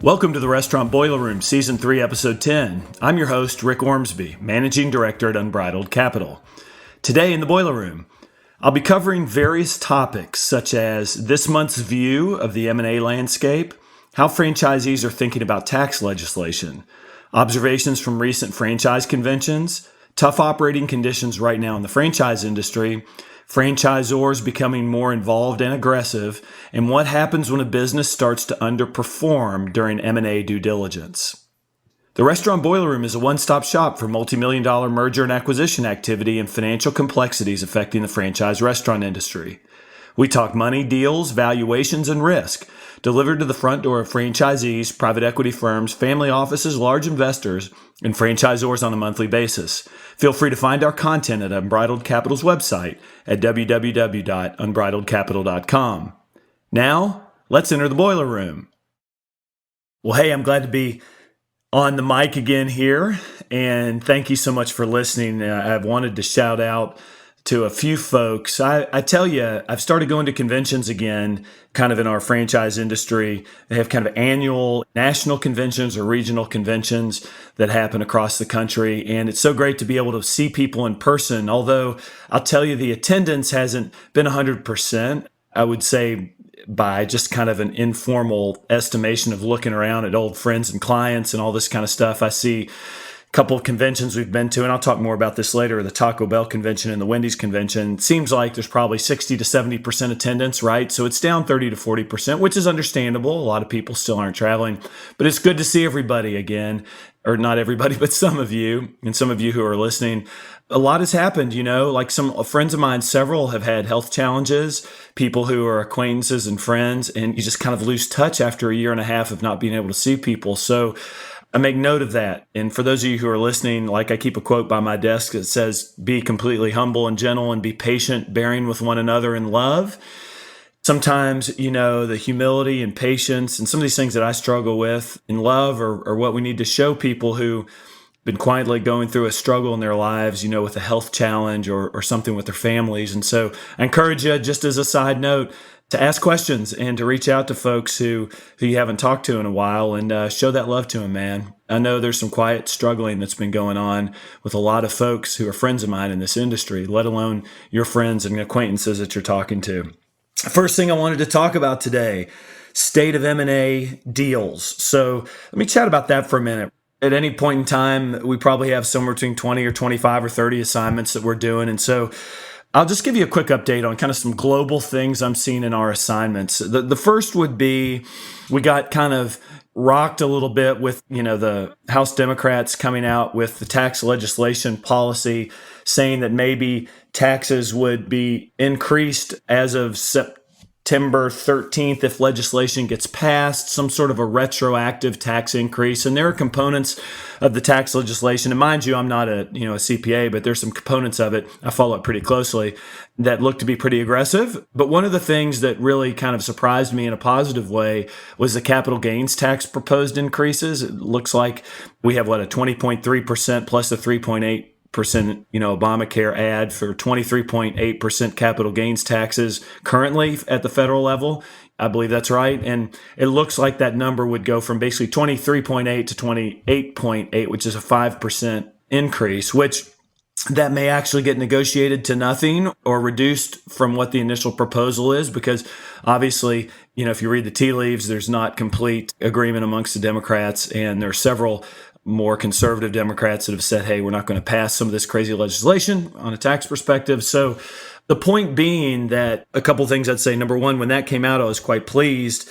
Welcome to the Restaurant Boiler Room, Season 3, Episode 10. I'm your host, Rick Ormsby, Managing Director at Unbridled Capital. Today in the Boiler Room, I'll be covering various topics such as this month's view of the M&A landscape, how franchisees are thinking about tax legislation, observations from recent franchise conventions, tough operating conditions right now in the franchise industry, franchisors becoming more involved and aggressive, and what happens when a business starts to underperform during M&A due diligence. The Restaurant Boiler Room is a one-stop shop for multi-million-dollar merger and acquisition activity and financial complexities affecting the franchise restaurant industry. We talk money, deals, valuations, and risk, delivered to the front door of franchisees, private equity firms, family offices, large investors, and franchisors on a monthly basis. Feel free to find our content at Unbridled Capital's website at www.unbridledcapital.com. Now, let's enter the boiler room. Well, hey, I'm glad to be on the mic again here, and thank you so much for listening. I've wanted to shout out to a few folks. I tell you, I've started going to conventions again, kind of in our franchise industry. They have kind of annual national conventions or regional conventions that happen across the country. And it's so great to be able to see people in person. Although I'll tell you, the attendance hasn't been 100%. I would say by just kind of an informal estimation of looking around at old friends and clients and all this kind of stuff, I see couple of conventions we've been to, and I'll talk more about this later, the Taco Bell convention and the Wendy's convention. It seems like there's probably 60 to 70% attendance, right? So it's down 30 to 40%, which is understandable. A lot of people still aren't traveling, but it's good to see everybody again, or not everybody, but some of you, and some of you who are listening. A lot has happened, like some friends of mine, several have had health challenges, people who are acquaintances and friends, and you just kind of lose touch after a year and a half of not being able to see people. So I make note of that. And for those of you who are listening, I keep a quote by my desk that says, be completely humble and gentle and be patient, bearing with one another in love. Sometimes, the humility and patience and some of these things that I struggle with in love are what we need to show people who been quietly going through a struggle in their lives, with a health challenge or something with their families. And so I encourage you, just as a side note, to ask questions and to reach out to folks who you haven't talked to in a while and show that love to them, man. I know there's some quiet struggling that's been going on with a lot of folks who are friends of mine in this industry, let alone your friends and acquaintances that you're talking to. First thing I wanted to talk about today, state of M&A deals. So let me chat about that for a minute. At any point in time, we probably have somewhere between 20 or 25 or 30 assignments that we're doing. And so I'll just give you a quick update on kind of some global things I'm seeing in our assignments. The first would be we got kind of rocked a little bit with, the House Democrats coming out with the tax legislation policy saying that maybe taxes would be increased as of September 13th if legislation gets passed, some sort of a retroactive tax increase. And there are components of the tax legislation. And mind you, I'm not a CPA, but there's some components of it. I follow it pretty closely that look to be pretty aggressive. But one of the things that really kind of surprised me in a positive way was the capital gains tax proposed increases. It looks like we have a 20.3% plus a 3.8% Obamacare ad for 23.8% capital gains taxes currently at the federal level. I believe that's right. And it looks like that number would go from basically 23.8 to 28.8, which is a 5% increase, which that may actually get negotiated to nothing or reduced from what the initial proposal is, because obviously, if you read the tea leaves, there's not complete agreement amongst the Democrats, and there are several more conservative Democrats that have said, hey, we're not going to pass some of this crazy legislation on a tax perspective. So the point being that a couple of things I'd say. Number one, when that came out, I was quite pleased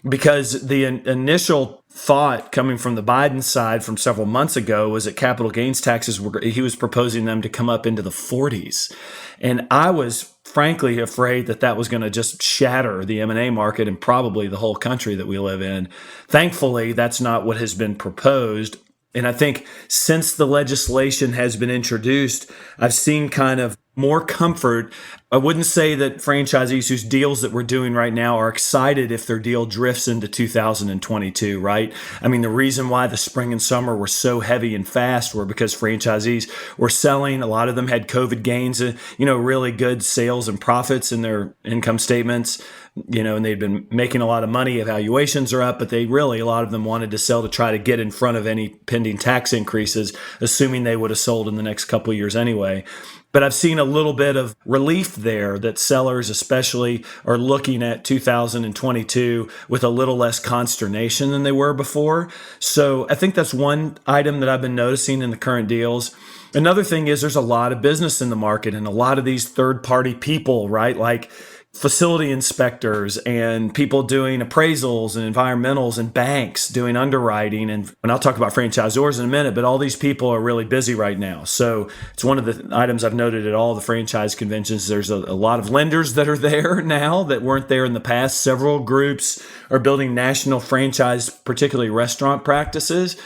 because the initial thought coming from the Biden side from several months ago was that capital gains taxes he was proposing them to come up into the 40s. And I was frankly afraid that was going to just shatter the M&A market and probably the whole country that we live in. Thankfully, that's not what has been proposed. And I think since the legislation has been introduced, I've seen kind of more comfort. I wouldn't say that franchisees whose deals that we're doing right now are excited if their deal drifts into 2022, right? I mean, the reason why the spring and summer were so heavy and fast were because franchisees were selling. A lot of them had COVID gains, really good sales and profits in their income statements, and they'd been making a lot of money. Evaluations are up, but a lot of them wanted to sell to try to get in front of any pending tax increases, assuming they would have sold in the next couple of years anyway. But I've seen a little bit of relief there that sellers especially are looking at 2022 with a little less consternation than they were before. So I think that's one item that I've been noticing in the current deals. Another thing is there's a lot of business in the market and a lot of these third-party people, right? Like facility inspectors and people doing appraisals and environmentals and banks doing underwriting. And I'll talk about franchisors in a minute, but all these people are really busy right now. So it's one of the items I've noted at all the franchise conventions. There's a lot of lenders that are there now that weren't there in the past. Several groups are building national franchise, particularly restaurant practices.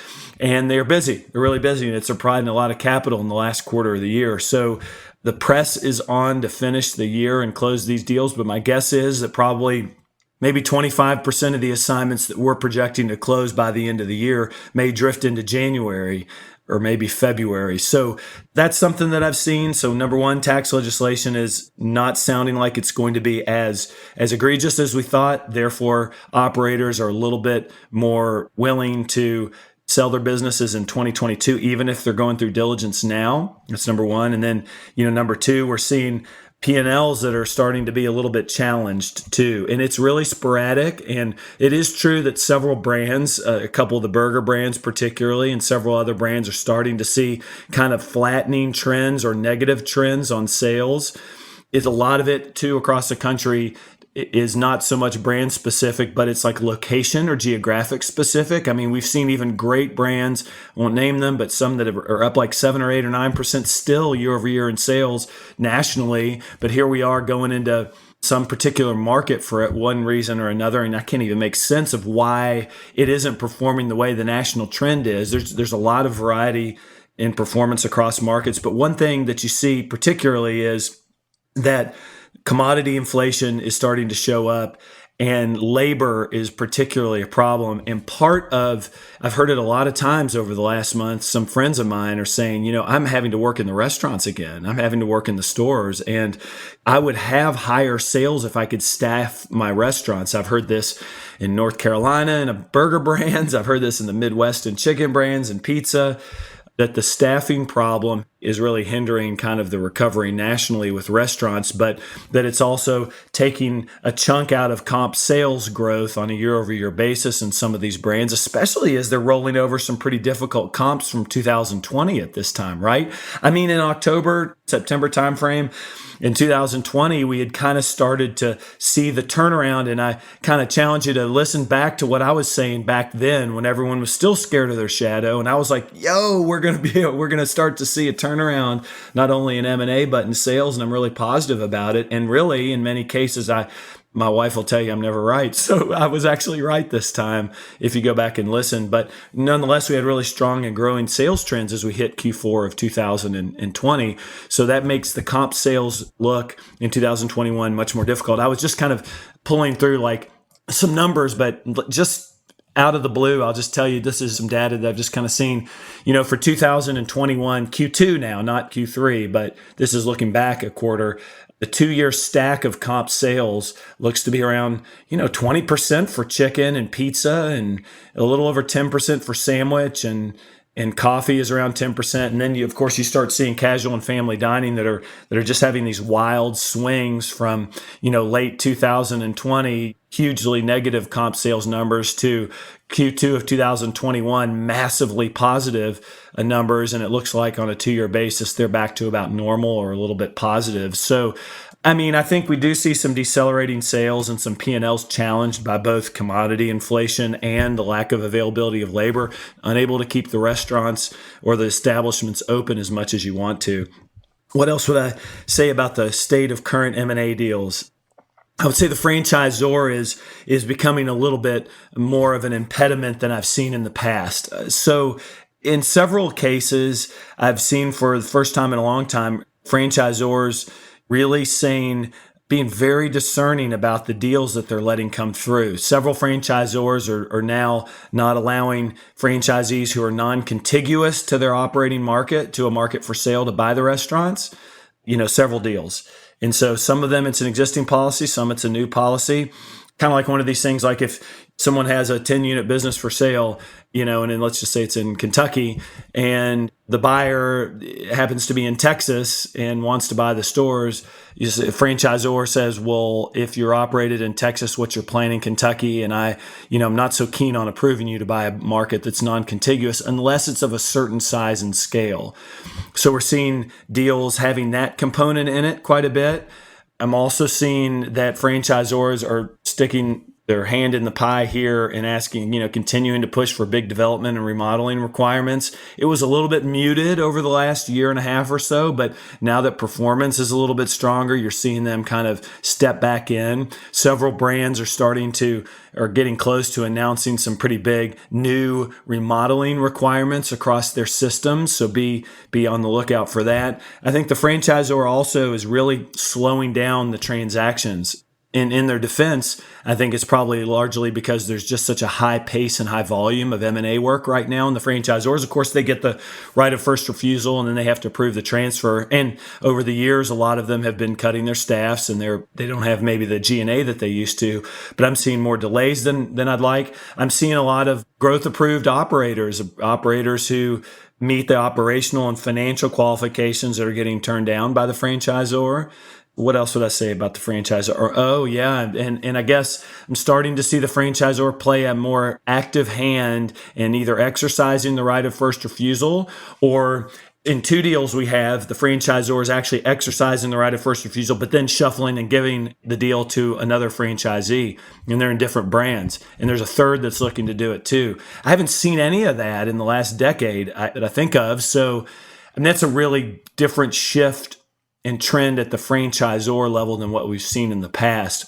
And they're busy. They're really busy. And it's providing a lot of capital in the last quarter of the year. So the press is on to finish the year and close these deals. But my guess is that probably maybe 25% of the assignments that we're projecting to close by the end of the year may drift into January or maybe February. So that's something that I've seen. So number one, tax legislation is not sounding like it's going to be as egregious as we thought. Therefore, operators are a little bit more willing to sell their businesses in 2022, even if they're going through diligence now. That's number one. And then, number two, we're seeing P&Ls that are starting to be a little bit challenged too. And it's really sporadic. And it is true that several brands, a couple of the burger brands particularly, and several other brands are starting to see kind of flattening trends or negative trends on sales. It's a lot of it too across the country is not so much brand specific, but it's like location or geographic specific. I mean, we've seen even great brands, I won't name them, but some that are up like 7 or 8 or 9% still year over year in sales nationally. But here we are going into some particular market for one reason or another, and I can't even make sense of why it isn't performing the way the national trend is. There's a lot of variety in performance across markets, but one thing that you see particularly is that commodity inflation is starting to show up, and labor is particularly a problem. And I've heard it a lot of times over the last month, some friends of mine are saying, I'm having to work in the restaurants again. I'm having to work in the stores, and I would have higher sales if I could staff my restaurants. I've heard this in North Carolina in burger brands. I've heard this in the Midwest in chicken brands and pizza, that the staffing problem is really hindering kind of the recovery nationally with restaurants, but that it's also taking a chunk out of comp sales growth on a year-over-year basis in some of these brands, especially as they're rolling over some pretty difficult comps from 2020 at this time, right? I mean, in October, September timeframe, in 2020, we had kind of started to see the turnaround, and I kind of challenge you to listen back to what I was saying back then when everyone was still scared of their shadow. And I was like, we're going to start to see a turnaround, not only in M&A, but in sales. And I'm really positive about it. And really, in many cases, my wife will tell you I'm never right. So I was actually right this time if you go back and listen. But nonetheless, we had really strong and growing sales trends as we hit Q4 of 2020. So that makes the comp sales look in 2021 much more difficult. I was just kind of pulling through like some numbers, but just out of the blue, I'll just tell you this is some data that I've just kind of seen, for 2021 Q2 now, not Q3, but this is looking back a quarter. The 2-year stack of comp sales looks to be around, 20% for chicken and pizza, and a little over 10% for sandwich, and coffee is around 10%. And then of course you start seeing casual and family dining that are just having these wild swings from, late 2020, hugely negative comp sales numbers, to Q2 of 2021, massively positive numbers. And it looks like on a 2-year basis, they're back to about normal or a little bit positive. So, I mean, I think we do see some decelerating sales and some P&Ls challenged by both commodity inflation and the lack of availability of labor, unable to keep the restaurants or the establishments open as much as you want to. What else would I say about the state of current M&A deals? I would say the franchisor is becoming a little bit more of an impediment than I've seen in the past. So in several cases, I've seen for the first time in a long time, franchisors really being very discerning about the deals that they're letting come through. Several franchisors are now not allowing franchisees who are non-contiguous to their operating market, to a market for sale, to buy the restaurants, several deals. And so some of them, it's an existing policy, some it's a new policy. Kind of like one of these things, like if someone has a 10-unit business for sale, and then let's just say it's in Kentucky, and the buyer happens to be in Texas and wants to buy the stores, a franchisor says, well, if you're operated in Texas, what's your plan in Kentucky? And I'm not so keen on approving you to buy a market that's non-contiguous unless it's of a certain size and scale. So we're seeing deals having that component in it quite a bit. I'm also seeing that franchisors are sticking their hand in the pie here and asking, continuing to push for big development and remodeling requirements. It was a little bit muted over the last year and a half or so, but now that performance is a little bit stronger, you're seeing them kind of step back in. Several brands are getting close to announcing some pretty big new remodeling requirements across their systems. So be on the lookout for that. I think the franchisor also is really slowing down the transactions. In their defense, I think it's probably largely because there's just such a high pace and high volume of M&A work right now. And the franchisors, of course, they get the right of first refusal, and then they have to approve the transfer. And over the years, a lot of them have been cutting their staffs, and they don't have maybe the G&A that they used to. But I'm seeing more delays than I'd like. I'm seeing a lot of growth-approved operators who meet the operational and financial qualifications that are getting turned down by the franchisor. What else would I say about the franchisor? And I guess I'm starting to see the franchisor play a more active hand in either exercising the right of first refusal, or in two deals we have, the franchisor is actually exercising the right of first refusal, but then shuffling and giving the deal to another franchisee, and they're in different brands. And there's a third that's looking to do it too. I haven't seen any of that in the last decade that I think of. So, that's a really different shift and trend at the franchisor level than what we've seen in the past.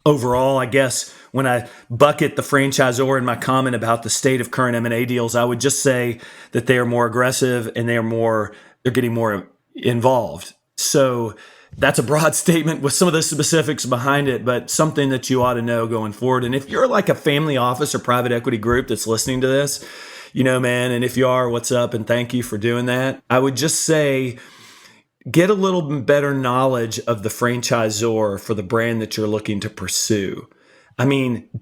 Overall, I guess when I bucket the franchisor in my comment about the state of current M&A deals, I would just say that they are more aggressive and they're getting more involved. So that's a broad statement with some of the specifics behind it, but something that you ought to know going forward. And if you're like a family office or private equity group that's listening to this, man, and if you are, what's up? And thank you for doing that. I would just say, get a little better knowledge of the franchisor for the brand that you're looking to pursue.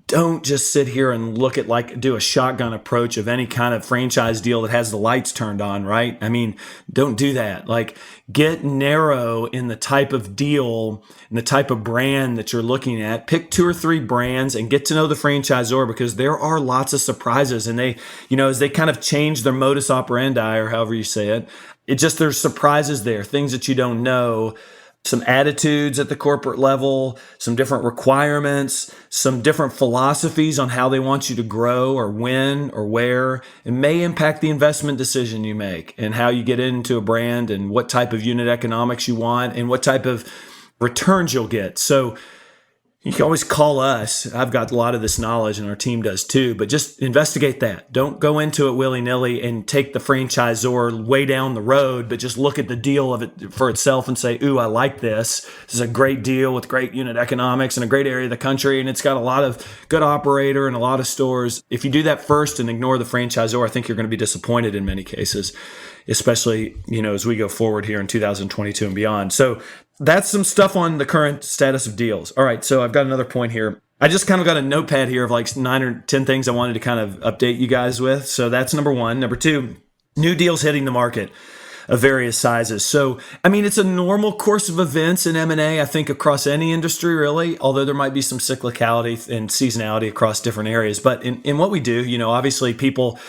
Don't just sit here and do a shotgun approach of any kind of franchise deal that has the lights turned on, right? Don't do that. Get narrow in the type of deal and the type of brand that you're looking at. Pick 2 or 3 brands and get to know the franchisor, because there are lots of surprises. And they, as they kind of change their modus operandi, or however you say it, there's surprises there, things that you don't know, some attitudes at the corporate level, some different requirements, some different philosophies on how they want you to grow or when or where. It may impact the investment decision you make and how you get into a brand and what type of unit economics you want and what type of returns you'll get. So you can always call us. I've got a lot of this knowledge, and our team does too, but just investigate that. Don't go into it willy-nilly and take the franchisor way down the road, but just look at the deal of it for itself and say, ooh, I like this. This is a great deal with great unit economics in a great area of the country, and it's got a lot of good operator and a lot of stores. If you do that first and ignore the franchisor, I think you're going to be disappointed in many cases, especially, as we go forward here in 2022 and beyond. So that's some stuff on the current status of deals. All right, so I've got another point here. I just kind of got a notepad here of 9 or 10 things I wanted to kind of update you guys with. So that's number 1. Number 2, new deals hitting the market of various sizes. So, it's a normal course of events in M&A, I think, across any industry, really, although there might be some cyclicality and seasonality across different areas. But in what we do, obviously people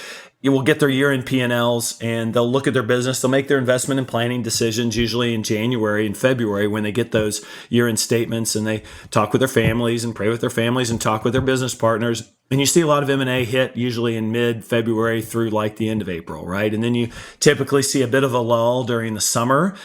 will get their year-end P&Ls and they'll look at their business. They'll make their investment and planning decisions usually in January and February when they get those year-end statements, and they talk with their families and pray with their families and talk with their business partners. And you see a lot of M&A hit usually in mid-February through the end of April, right? And then you typically see a bit of a lull during the summer.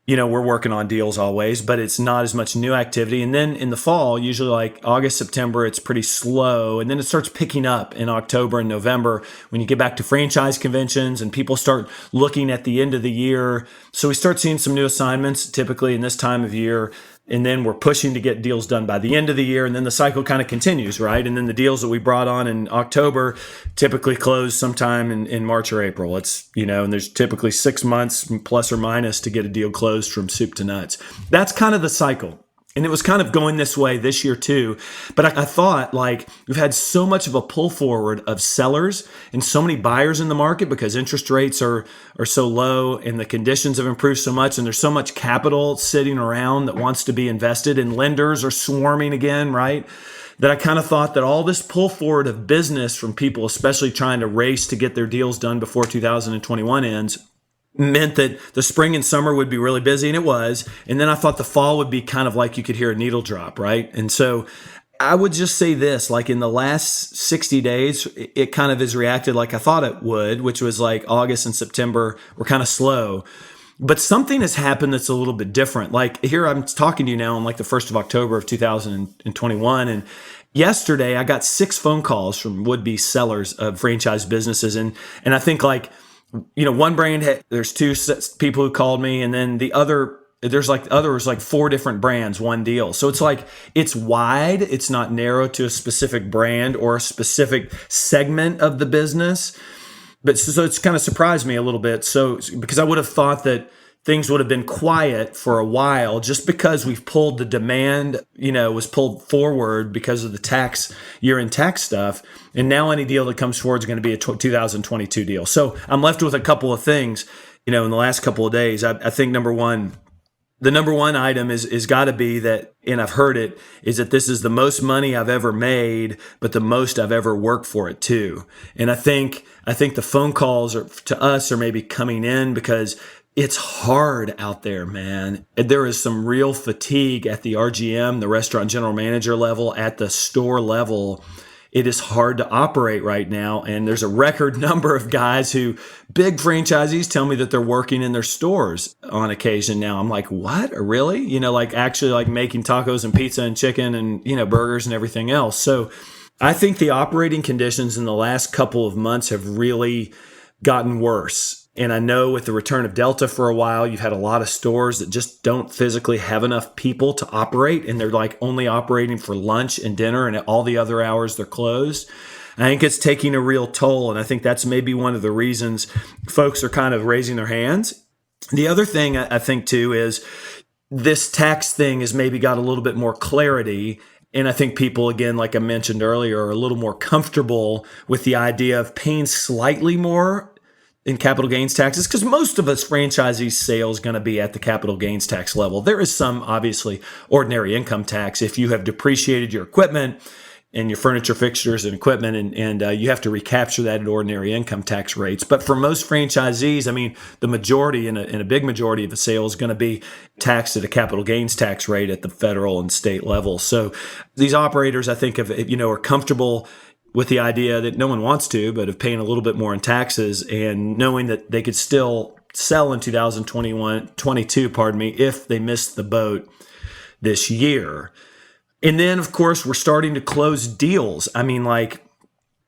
we're working on deals always, but it's not as much new activity. And then in the fall, usually like August, September, it's pretty slow. And then it starts picking up in October and November when you get back to franchise conventions and people start looking at the end of the year. So we start seeing some new assignments typically in this time of year. And then we're pushing to get deals done by the end of the year. And then the cycle kind of continues, right? And then the deals that we brought on in October typically close sometime in March or April. And there's typically 6 months plus or minus to get a deal closed from soup to nuts. That's kind of the cycle. And it was kind of going this way this year too. But I thought, like, we've had so much of a pull forward of sellers and so many buyers in the market because interest rates are so low and the conditions have improved so much and there's so much capital sitting around that wants to be invested and lenders are swarming again, right? That I kind of thought that all this pull forward of business from people, especially trying to race to get their deals done before 2021 ends, meant that the spring and summer would be really busy, and it was. And then I thought the fall would be kind of like you could hear a needle drop, right? And so I would just say this, like in the last 60 days, it kind of has reacted like I thought it would, which was like August and September were kind of slow. But something has happened that's a little bit different. Like here I'm talking to you now on like the 1st of October of 2021, and yesterday I got 6 phone calls from would-be sellers of franchise businesses. And I think like, one brand, there's 2 people who called me, and then there's like 4 different brands, one deal. So it's like, it's wide. It's not narrow to a specific brand or a specific segment of the business. But so it's kind of surprised me a little bit. So, because I would have thought that things would have been quiet for a while just because we've pulled the demand, was pulled forward because of the year-end tax stuff. And now any deal that comes forward is going to be a 2022 deal. So I'm left with a couple of things, in the last couple of days. I think the number one item is got to be that, and I've heard it, is that this is the most money I've ever made, but the most I've ever worked for it too. And I think the phone calls to us are maybe coming in because it's hard out there, man. There is some real fatigue at the RGM, the restaurant general manager level, at the store level. It is hard to operate right now. And there's a record number of guys big franchisees tell me that they're working in their stores on occasion now. I'm like, what? Really? Like actually like making tacos and pizza and chicken and, burgers and everything else. So I think the operating conditions in the last couple of months have really gotten worse. And I know with the return of Delta for a while, you've had a lot of stores that just don't physically have enough people to operate. And they're like only operating for lunch and dinner, and at all the other hours they're closed. I think it's taking a real toll. And I think that's maybe one of the reasons folks are kind of raising their hands. The other thing I think too is this tax thing has maybe got a little bit more clarity. And I think people, again, like I mentioned earlier, are a little more comfortable with the idea of paying slightly more in capital gains taxes, because most of us franchisees' sales going to be at the capital gains tax level. There is some, obviously, ordinary income tax if you have depreciated your equipment and your furniture, fixtures, and equipment, and you have to recapture that at ordinary income tax rates. But for most franchisees, I mean, the majority, in a big majority of the sales, is going to be taxed at a capital gains tax rate at the federal and state level. So these operators, I think, are comfortable with the idea that no one wants to, but of paying a little bit more in taxes and knowing that they could still sell in 2022, if they missed the boat this year. And then, of course, we're starting to close deals. I mean, like,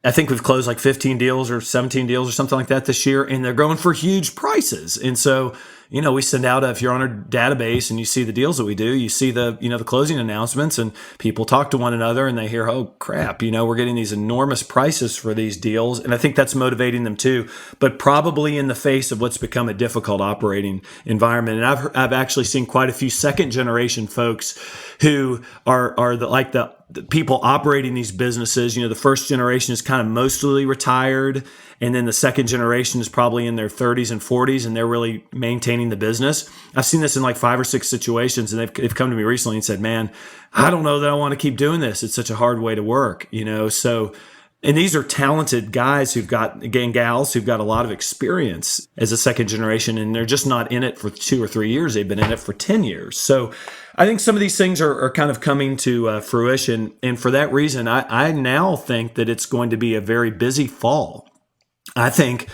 I think we've closed like 15 deals or 17 deals or something like that this year, and they're going for huge prices. And so, we send out, if you're on our database and you see the deals that we do, you see the closing announcements, and people talk to one another and they hear, oh crap, we're getting these enormous prices for these deals. And I think that's motivating them too, but probably in the face of what's become a difficult operating environment. And I've actually seen quite a few second generation folks who are the people operating these businesses. The first generation is kind of mostly retired, and then the second generation is probably in their 30s and 40s, and they're really maintaining the business. I've seen this in like 5 or 6 situations, and they've come to me recently and said, man, I don't know that I want to keep doing this. It's such a hard way to work, So, and these are talented guys and gals who've got a lot of experience as a second generation, and they're just not in it for 2 or 3 years. They've been in it for 10 years. So I think some of these things are kind of coming to fruition. And for that reason, I now think that it's going to be a very busy fall. I think,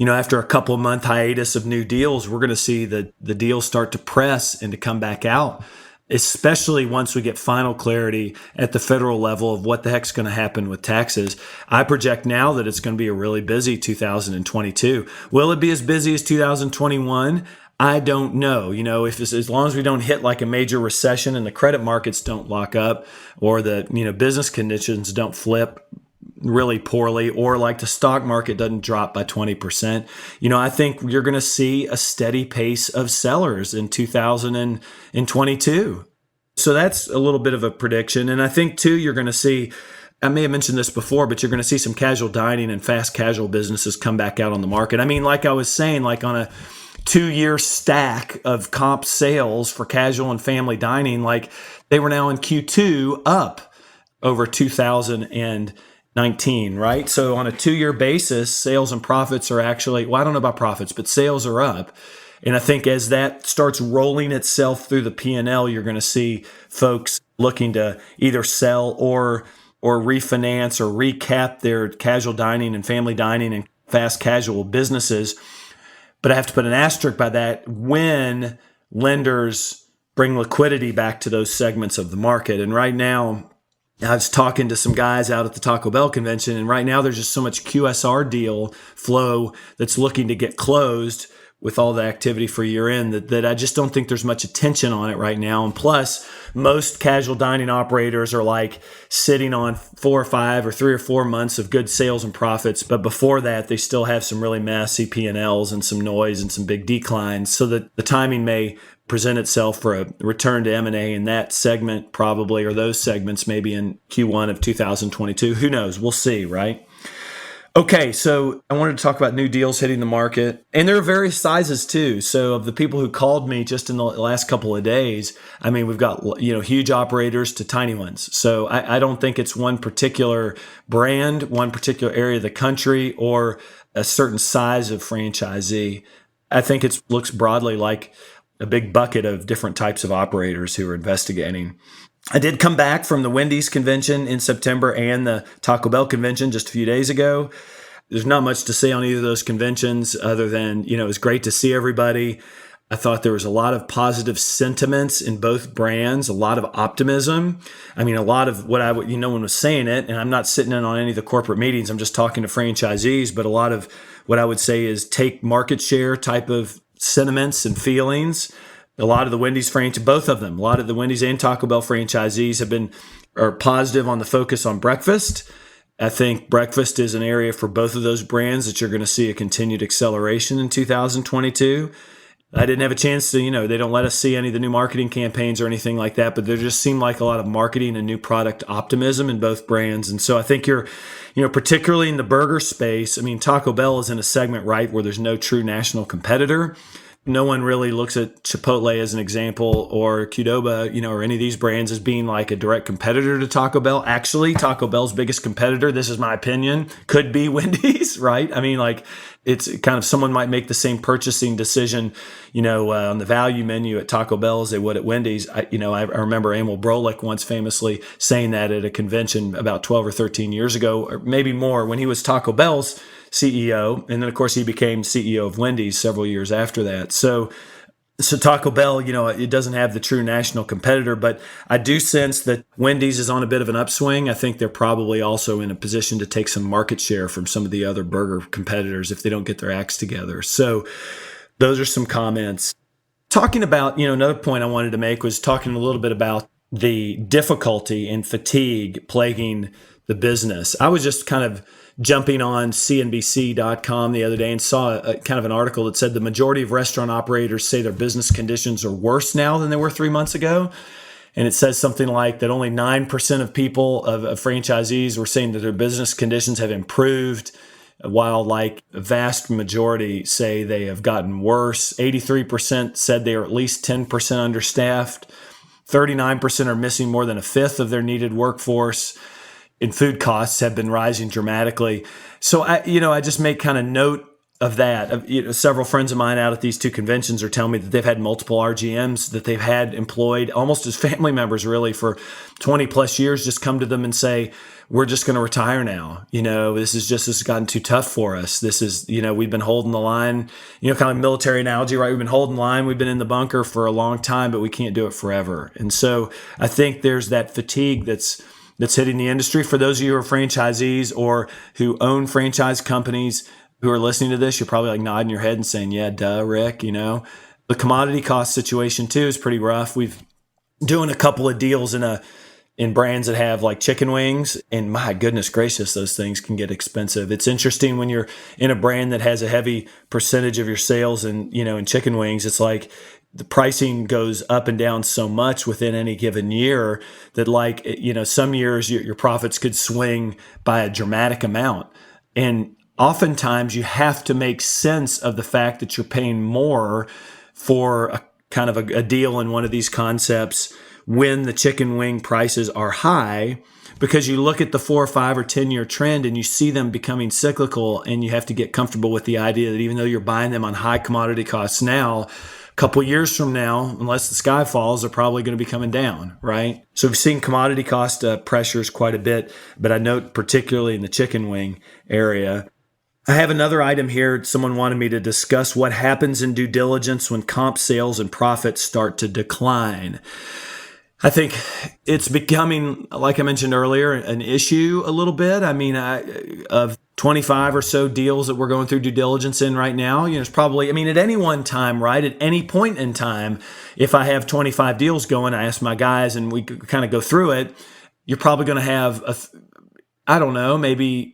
after a couple of month hiatus of new deals, we're going to see the deals start to press and to come back out, especially once we get final clarity at the federal level of what the heck's going to happen with taxes. I project now that it's going to be a really busy 2022. Will it be as busy as 2021? I don't know. If as long as we don't hit like a major recession and the credit markets don't lock up, or the business conditions don't flip really poorly, or like the stock market doesn't drop by 20%, I think you're going to see a steady pace of sellers in 2022. So that's a little bit of a prediction. And I think too, you're going to see, I may have mentioned this before, but you're going to see some casual dining and fast casual businesses come back out on the market. I mean, like I was saying, like on a 2-year stack of comp sales for casual and family dining, like they were now in Q2 up over 2019, right? So on a 2-year basis, sales and profits are actually, well, I don't know about profits, but sales are up. And I think as that starts rolling itself through the P&L, you're going to see folks looking to either sell or refinance or recap their casual dining and family dining and fast casual businesses. But I have to put an asterisk by that when lenders bring liquidity back to those segments of the market. And right now, I was talking to some guys out at the Taco Bell convention, and right now there's just so much QSR deal flow that's looking to get closed with all the activity for year end that I just don't think there's much attention on it right now. And plus, most casual dining operators are like sitting on 4 or 5 or 3 or 4 months of good sales and profits. But before that, they still have some really messy P&Ls and some noise and some big declines, so that the timing may present itself for a return to M&A in that segment probably, or those segments maybe in Q1 of 2022. Who knows? We'll see, right? Okay, so I wanted to talk about new deals hitting the market, and there are various sizes too. So of the people who called me just in the last couple of days, I mean, we've got huge operators to tiny ones. So I don't think it's one particular brand, one particular area of the country, or a certain size of franchisee. I think it looks broadly like a big bucket of different types of operators who are investigating. I did come back from the Wendy's convention in September and the Taco Bell convention just a few days ago. There's not much to say on either of those conventions other than, it was great to see everybody. I thought there was a lot of positive sentiments in both brands, a lot of optimism. I mean, a lot of what no one was saying it, and I'm not sitting in on any of the corporate meetings. I'm just talking to franchisees, but a lot of what I would say is take market share type of sentiments and feelings. A lot of the Wendy's both of them, a lot of the Wendy's and Taco Bell franchisees are positive on the focus on breakfast. I think breakfast is an area for both of those brands that you're going to see a continued acceleration in 2022. I didn't have a chance to, they don't let us see any of the new marketing campaigns or anything like that, but there just seemed like a lot of marketing and new product optimism in both brands. And so I think you're, particularly in the burger space, I mean, Taco Bell is in a segment, right, where there's no true national competitor. No one really looks at Chipotle as an example, or Qdoba, or any of these brands as being like a direct competitor to Taco Bell. Actually, Taco Bell's biggest competitor, this is my opinion, could be Wendy's, right? I mean, like, it's kind of, someone might make the same purchasing decision, on the value menu at Taco Bell as they would at Wendy's. I remember Emil Brolick once famously saying that at a convention about 12 or 13 years ago, or maybe more, when he was Taco Bell's CEO. And then, of course, he became CEO of Wendy's several years after that. So Taco Bell, it doesn't have the true national competitor, but I do sense that Wendy's is on a bit of an upswing. I think they're probably also in a position to take some market share from some of the other burger competitors if they don't get their acts together. So those are some comments. Talking about, another point I wanted to make was talking a little bit about the difficulty and fatigue plaguing the business. I was just kind of jumping on CNBC.com the other day and saw a kind of an article that said the majority of restaurant operators say their business conditions are worse now than they were 3 months ago. And it says something like that only 9% of people, of franchisees, were saying that their business conditions have improved, while like a vast majority say they have gotten worse. 83% said they are at least 10% understaffed. 39% are missing more than a fifth of their needed workforce. And food costs have been rising dramatically. So I just make kind of note of that. Several friends of mine out at these two conventions are telling me that they've had multiple RGMs that they've had employed almost as family members really for 20 plus years, just come to them and say, we're just going to retire now. This has gotten too tough for us. This is, we've been holding the line, kind of military analogy, right? We've been holding the line. We've been in the bunker for a long time, but we can't do it forever. And so I think there's that fatigue that's hitting the industry. For those of you who are franchisees or who own franchise companies who are listening to this, you're probably like nodding your head and saying, yeah, duh, Rick, The commodity cost situation too is pretty rough. We've doing a couple of deals in brands that have like chicken wings, and my goodness gracious, those things can get expensive. It's interesting when you're in a brand that has a heavy percentage of your sales in chicken wings. It's like the pricing goes up and down so much within any given year that some years your profits could swing by a dramatic amount. And oftentimes you have to make sense of the fact that you're paying more for a kind of a deal in one of these concepts when the chicken wing prices are high, because you look at the 4 or 5 or 10 year trend and you see them becoming cyclical, and you have to get comfortable with the idea that even though you're buying them on high commodity costs now, a couple of years from now, unless the sky falls, they're probably going to be coming down, right? So we've seen commodity cost pressures quite a bit, but I note particularly in the chicken wing area. I have another item here. Someone wanted me to discuss what happens in due diligence when comp sales and profits start to decline. I think it's becoming, like I mentioned earlier, an issue a little bit. Of 25 or so deals that we're going through due diligence in right now, it's probably, at any one time, right? At any point in time, if I have 25 deals going, I ask my guys and we kind of go through it, you're probably going to have maybe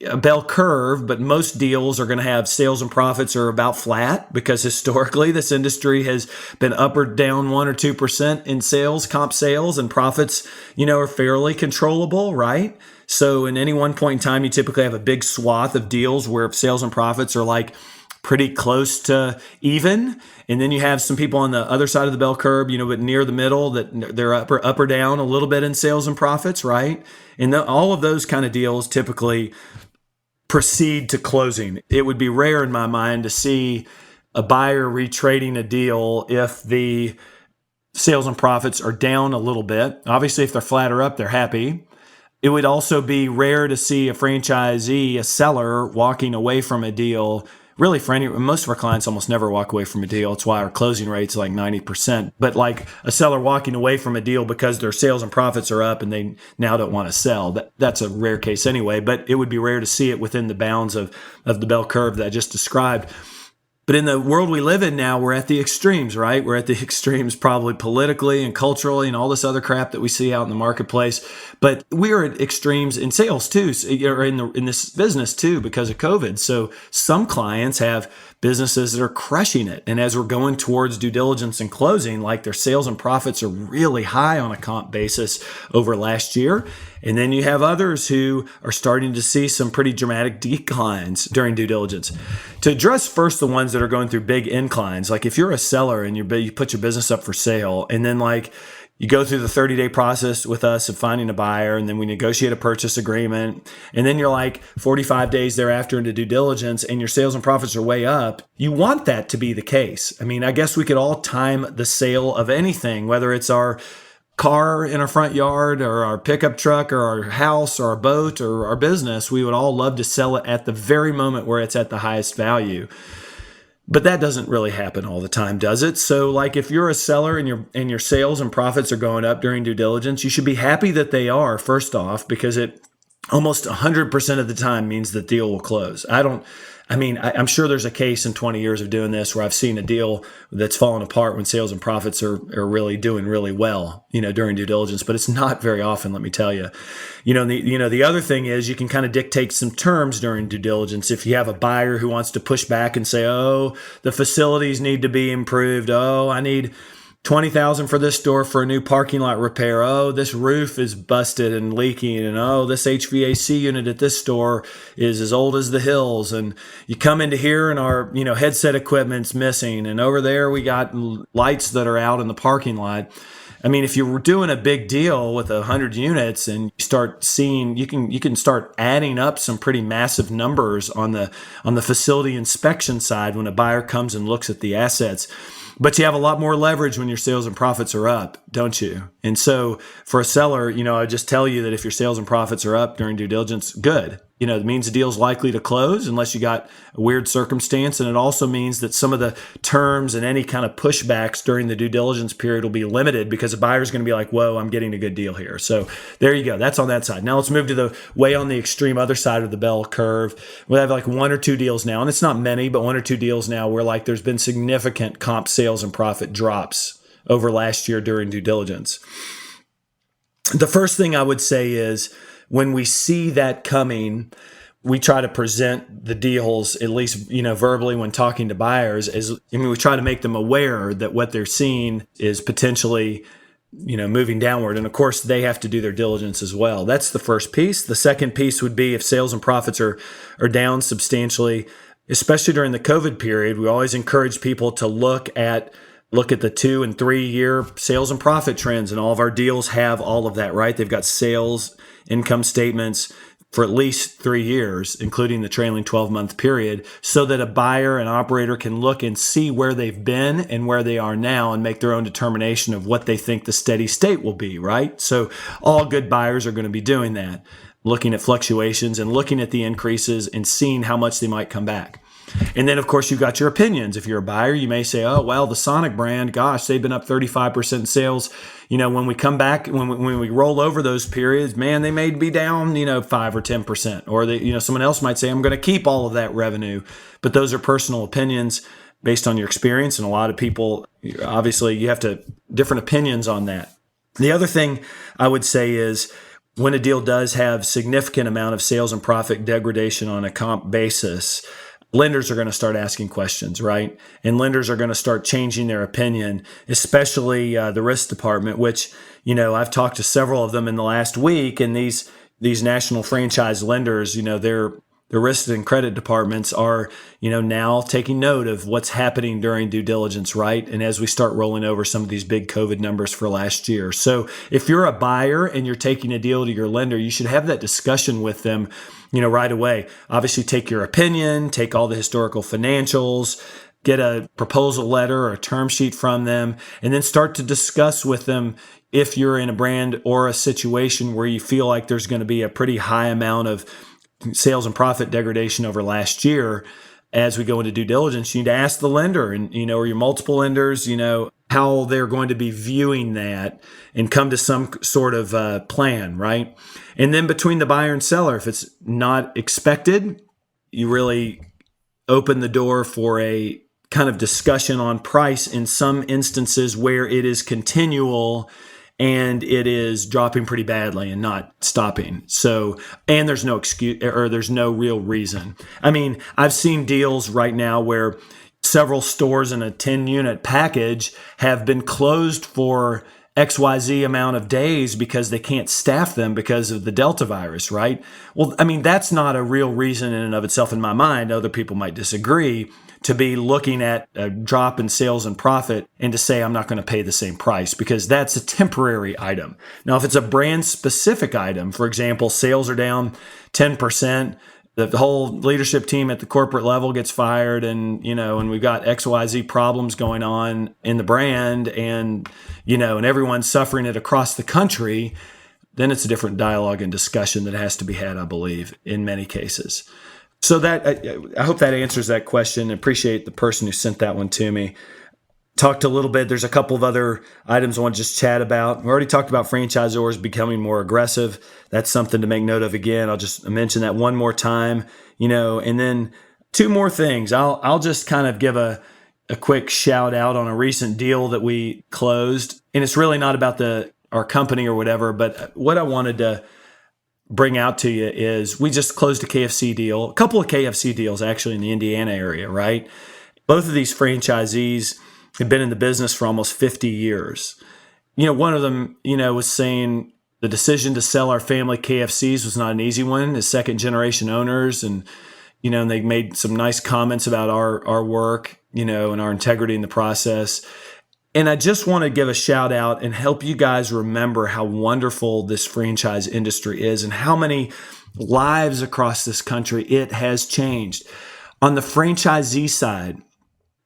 a bell curve, but most deals are going to have sales and profits are about flat, because historically this industry has been up or down 1 or 2% in sales, comp sales, and profits, are fairly controllable, right? So in any one point in time, you typically have a big swath of deals where sales and profits are like pretty close to even. And then you have some people on the other side of the bell curve, but near the middle, that they're up or down a little bit in sales and profits, right? And all of those kind of deals typically proceed to closing. It would be rare in my mind to see a buyer retrading a deal if the sales and profits are down a little bit. Obviously, if they're flat or up, they're happy. It would also be rare to see a franchisee, a seller, walking away from a deal. Really, most of our clients almost never walk away from a deal. It's why our closing rate's like 90%. But like a seller walking away from a deal because their sales and profits are up and they now don't want to sell. That's a rare case anyway, but it would be rare to see it within the bounds of the bell curve that I just described. But in the world we live in now, we're at the extremes, right? We're at the extremes probably politically and culturally and all this other crap that we see out in the marketplace. But we're at extremes in sales too, or in this business too, because of COVID. So some clients have businesses that are crushing it. And as we're going towards due diligence and closing, like their sales and profits are really high on a comp basis over last year. And then you have others who are starting to see some pretty dramatic declines during due diligence. To address first the ones that are going through big inclines, like if you're a seller and you put your business up for sale, and then like you go through the 30-day process with us of finding a buyer, and then we negotiate a purchase agreement, and then you're like 45 days thereafter into due diligence and your sales and profits are way up, you want that to be the case. I guess we could all time the sale of anything, whether it's our car in our front yard or our pickup truck or our house or our boat or our business. We would all love to sell it at the very moment where it's at the highest value. But that doesn't really happen all the time, does it? So like if you're a seller and your sales and profits are going up during due diligence, you should be happy that they are, first off, because it almost 100% of the time means the deal will close. I'm sure there's a case in 20 years of doing this where I've seen a deal that's fallen apart when sales and profits are really doing really well, during due diligence, but it's not very often, let me tell you. The other thing is you can kind of dictate some terms during due diligence. If you have a buyer who wants to push back and say, oh, the facilities need to be improved. Oh, I need $20,000 for this store for a new parking lot repair. Oh, this roof is busted and leaking. And oh, this HVAC unit at this store is as old as the hills. And you come into here and our, headset equipment's missing. And over there we got lights that are out in the parking lot. I mean, if you're doing a big deal with 100 units and you start seeing, you can start adding up some pretty massive numbers on the facility inspection side when a buyer comes and looks at the assets. But you have a lot more leverage when your sales and profits are up, don't you? And so for a seller, I just tell you that if your sales and profits are up during due diligence, good. It means the deal's likely to close unless you got a weird circumstance. And it also means that some of the terms and any kind of pushbacks during the due diligence period will be limited because the buyer's going to be like, whoa, I'm getting a good deal here. So there you go. That's on that side. Now let's move to the way on the extreme other side of the bell curve. We have like one or two deals now, and it's not many, but one or two deals now where like there's been significant comp sales and profit drops over last year during due diligence. The first thing I would say is, when we see that coming, we try to present the deals, at least, verbally when talking to buyers, we try to make them aware that what they're seeing is potentially, moving downward. And of course, they have to do their diligence as well. That's the first piece. The second piece would be if sales and profits are down substantially, especially during the COVID period. We always encourage people to look at the 2 and 3 year sales and profit trends, and all of our deals have all of that, right? They've got sales income statements for at least 3 years, including the trailing 12-month period, so that a buyer and operator can look and see where they've been and where they are now and make their own determination of what they think the steady state will be, right? So all good buyers are going to be doing that, looking at fluctuations and looking at the increases and seeing how much they might come back. And then, of course, you've got your opinions. If you're a buyer, you may say, oh, well, the Sonic brand, gosh, they've been up 35% in sales. When we come back, when we roll over those periods, man, they may be down, 5 or 10%. Or, someone else might say, I'm going to keep all of that revenue. But those are personal opinions based on your experience. And a lot of people, obviously, you have different opinions on that. The other thing I would say is, when a deal does have significant amount of sales and profit degradation on a comp basis, lenders are going to start asking questions, right? And lenders are going to start changing their opinion, especially the risk department, which, I've talked to several of them in the last week, and these national franchise lenders, their risk and credit departments are, now taking note of what's happening during due diligence, right? And as we start rolling over some of these big COVID numbers for last year. So if you're a buyer and you're taking a deal to your lender, you should have that discussion with them, right away. Obviously, take your opinion, take all the historical financials, get a proposal letter or a term sheet from them, and then start to discuss with them if you're in a brand or a situation where you feel like there's going to be a pretty high amount of sales and profit degradation over last year. As we go into due diligence, you need to ask the lender and, or your multiple lenders, how they're going to be viewing that and come to some sort of plan, right? And then between the buyer and seller, if it's not expected, you really open the door for a kind of discussion on price in some instances where it is continual and it is dropping pretty badly and not stopping. So, and there's no excuse or there's no real reason. I mean, I've seen deals right now where several stores in a 10-unit package have been closed for XYZ amount of days because they can't staff them because of the Delta virus, right? Well, I mean, that's not a real reason in and of itself in my mind. Other people might disagree, to be looking at a drop in sales and profit and to say, I'm not going to pay the same price, because that's a temporary item. Now, if it's a brand specific item, for example, sales are down 10%, the whole leadership team at the corporate level gets fired, and we've got XYZ problems going on in the brand, and and everyone's suffering it across the country, then it's a different dialogue and discussion that has to be had, I believe, in many cases. So that I hope that answers that question. I appreciate the person who sent that one to me. Talked a little bit. There's a couple of other items I want to just chat about. We already talked about franchisors becoming more aggressive. That's something to make note of again. I'll just mention that one more time, and then two more things. I'll just kind of give a quick shout out on a recent deal that we closed. And it's really not about our company or whatever, but what I wanted to bring out to you is we just closed a Kfc deal, a couple of Kfc deals actually in the Indiana area, right? Both of these franchisees have been in the business for almost 50 years. One of them, was saying the decision to sell our family KFCs was not an easy one as second generation owners. And, and they made some nice comments about our work, and our integrity in the process. And I just want to give a shout out and help you guys remember how wonderful this franchise industry is and how many lives across this country it has changed. On the franchisee side,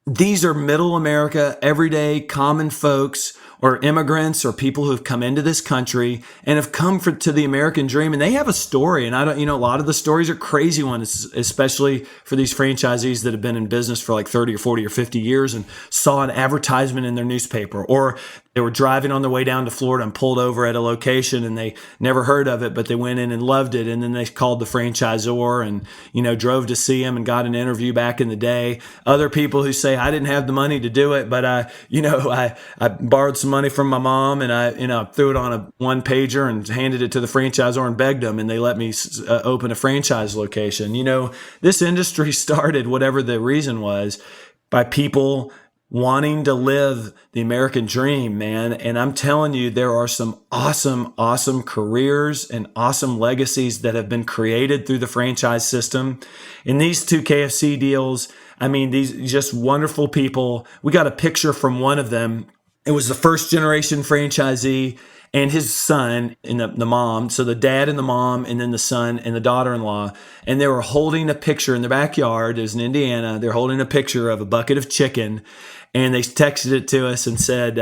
these are middle America, everyday common folks or immigrants or people who have come into this country and have come to the American dream, and they have a story. And a lot of the stories are crazy ones, especially for these franchisees that have been in business for like 30 or 40 or 50 years and saw an advertisement in their newspaper, or they were driving on their way down to Florida and pulled over at a location and they never heard of it, but they went in and loved it. And then they called the franchisor and, drove to see him and got an interview back in the day. Other people who say, I didn't have the money to do it, but I borrowed some money from my mom and I threw it on a one pager and handed it to the franchisor and begged them, and they let me open a franchise location. This industry started, whatever the reason was, by people wanting to live the American dream, man. And I'm telling you, there are some awesome, awesome careers and awesome legacies that have been created through the franchise system. In these 2 KFC deals, these just wonderful people. We got a picture from one of them. It was the first generation franchisee and his son and the mom. So the dad and the mom, and then the son and the daughter-in-law. And they were holding a picture in their backyard. It was in Indiana. They're holding a picture of a bucket of chicken. And they texted it to us and said,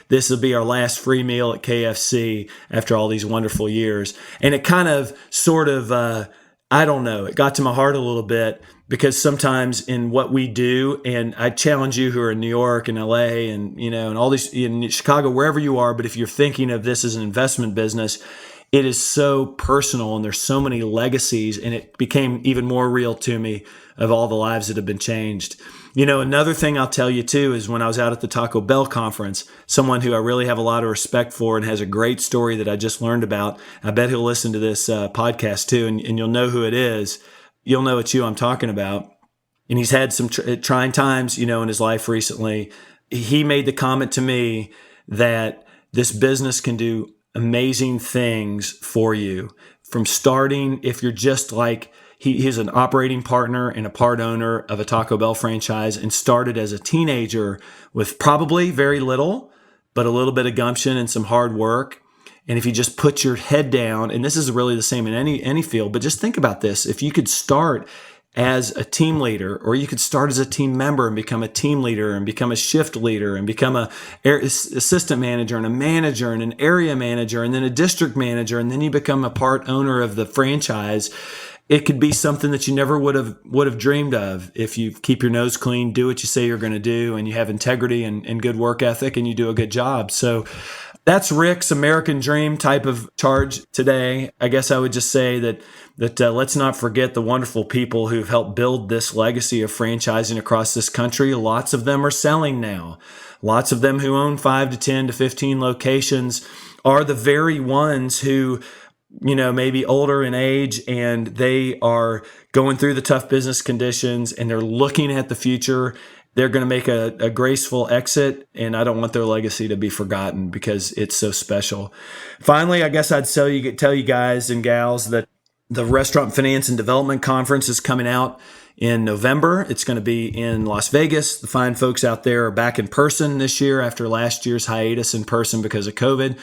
this will be our last free meal at KFC after all these wonderful years. And it kind of it got to my heart a little bit, because sometimes in what we do, and I challenge you who are in New York and LA and, and all these in Chicago, wherever you are, but if you're thinking of this as an investment business, it is so personal and there's so many legacies, and it became even more real to me of all the lives that have been changed. Another thing I'll tell you too is when I was out at the Taco Bell conference, someone who I really have a lot of respect for and has a great story that I just learned about. I bet he'll listen to this podcast too, and you'll know who it is. You'll know it's you I'm talking about. And he's had some trying times, in his life recently. He made the comment to me that this business can do amazing things for you. From starting, if you're just like, he's an operating partner and a part owner of a Taco Bell franchise and started as a teenager with probably very little, but a little bit of gumption and some hard work. And if you just put your head down, and this is really the same in any field, but just think about this. If you could start as a team leader, or you could start as a team member and become a team leader and become a shift leader and become a assistant manager and a manager and an area manager and then a district manager, and then you become a part owner of the franchise, it could be something that you never would have dreamed of if you keep your nose clean, do what you say you're going to do, and you have integrity and good work ethic, and you do a good job. So that's Rick's American Dream type of charge today. I guess I would just say that let's not forget the wonderful people who've helped build this legacy of franchising across this country. Lots of them are selling now. Lots of them who own 5 to 10 to 15 locations are the very ones who, maybe older in age, and they are going through the tough business conditions and they're looking at the future. They're going to make a graceful exit, and I don't want their legacy to be forgotten because it's so special. Finally, I guess I'd tell you guys and gals that the Restaurant Finance and Development Conference is coming out in November. It's going to be in Las Vegas. The fine folks out there are back in person this year after last year's hiatus in person because of COVID.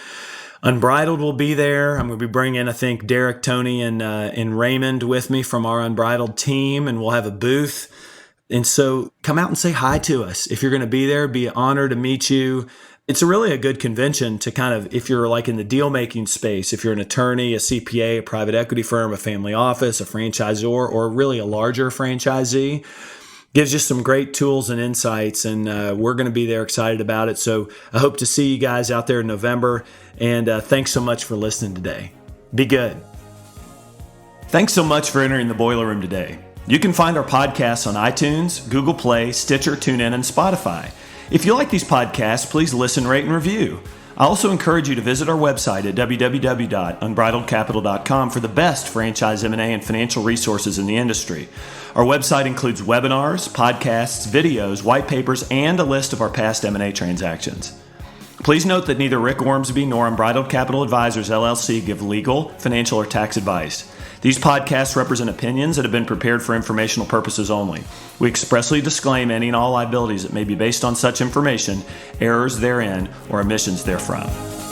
Unbridled will be there. I'm going to be bringing, I think, Derek, Tony, and Raymond with me from our Unbridled team, and we'll have a booth. And so come out and say hi to us. If you're going to be there, be an honor to meet you. It's really a good convention to kind of, if you're like in the deal-making space, if you're an attorney, a CPA, a private equity firm, a family office, a franchisor, or really a larger franchisee, gives you some great tools and insights, and we're going to be there excited about it. So I hope to see you guys out there in November, and thanks so much for listening today. Be good. Thanks so much for entering the Boiler Room today. You can find our podcasts on iTunes, Google Play, Stitcher, TuneIn, and Spotify. If you like these podcasts, please listen, rate, and review. I also encourage you to visit our website at www.unbridledcapital.com for the best franchise M&A and financial resources in the industry. Our website includes webinars, podcasts, videos, white papers, and a list of our past M&A transactions. Please note that neither Rick Ormsby nor Unbridled Capital Advisors LLC give legal, financial, or tax advice. These podcasts represent opinions that have been prepared for informational purposes only. We expressly disclaim any and all liabilities that may be based on such information, errors therein, or omissions therefrom.